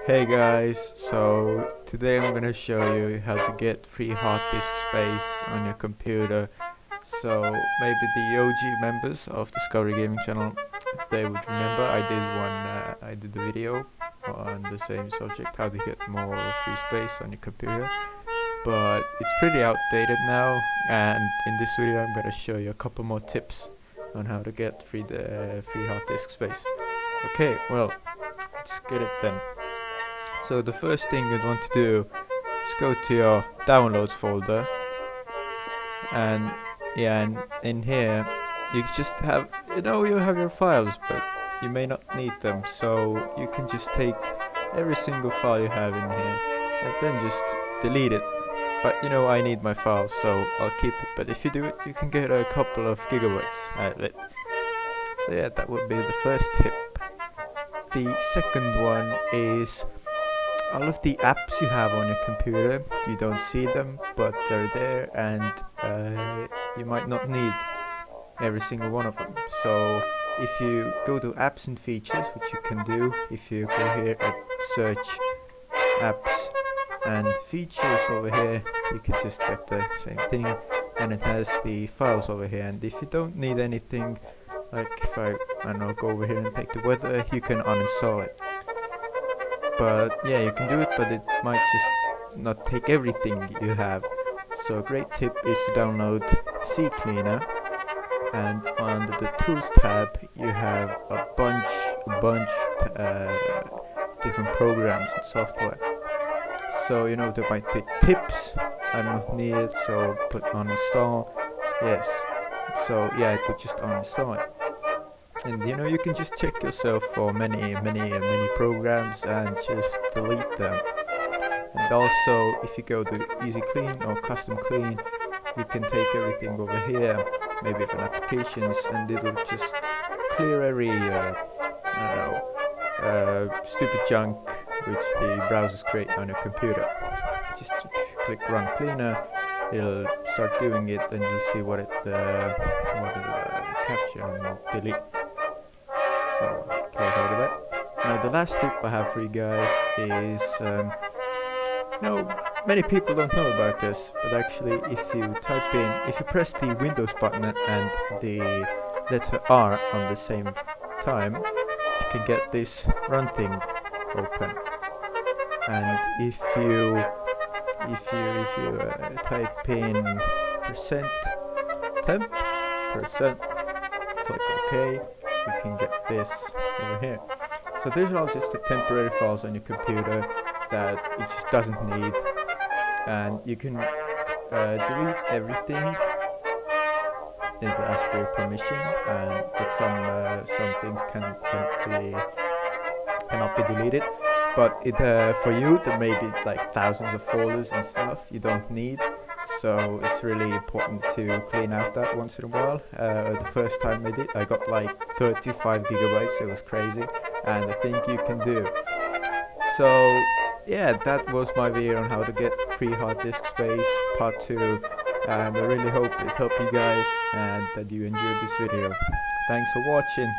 Hey guys, so today I'm gonna show you how to get free hard disk space on your computer. So maybe the OG members of Discovery Gaming channel, they would remember I did a video on the same subject, how to get more free space on your computer. But it's pretty outdated now, and in this video I'm gonna show you a couple more tips on how to get free hard disk space. Okay, well, let's get it then. So the first thing you'd want to do is go to your downloads folder, and and in here you just have you have your files, but you may not need them, so you can just take every single file you have in here and then just delete it. But I need my files, so I'll keep it. But if you do it, you can get a couple of gigabytes out of it. So yeah, that would be the first tip. The second one is all of the apps you have on your computer. You don't see them, but they're there, and you might not need every single one of them. So if you go to apps and features, which you can do if you go here at search apps and features over here, you can just get the same thing, and it has the files over here. And if you don't need anything, like if I don't know, go over here and take the weather, you can uninstall it. But yeah, you can do it, but it might just not take everything you have. So a great tip is to download CCleaner, and under the tools tab you have a bunch different programs and software. So there might be tips, I don't need it, so put uninstall, yes. So yeah, it would just uninstall it. And you can just check yourself for many programs and just delete them. And also, if you go to easy clean or custom clean, you can take everything over here, maybe from applications, and it'll just clear every stupid junk which the browsers create on your computer. Just click run cleaner, it'll start doing it, and you'll see what it'll capture and delete. So close out of that. Now the last tip I have for you guys is, many people don't know about this, but actually if you press the Windows button and the letter R on the same time, you can get this run thing open. And if you type in %temp%, click OK, you can get this over here. So these are all just the temporary files on your computer that it just doesn't need, and you can delete everything if you ask for your permission, but some things cannot be deleted. But for you there may be like thousands of folders and stuff you don't need, so it's really important to clean out that once in a while. The first time I did, I got like 35 gigabytes, it was crazy, and I think you can do. So yeah, that was my video on how to get free hard disk space, part 2, and I really hope it helped you guys and that you enjoyed this video. Thanks for watching.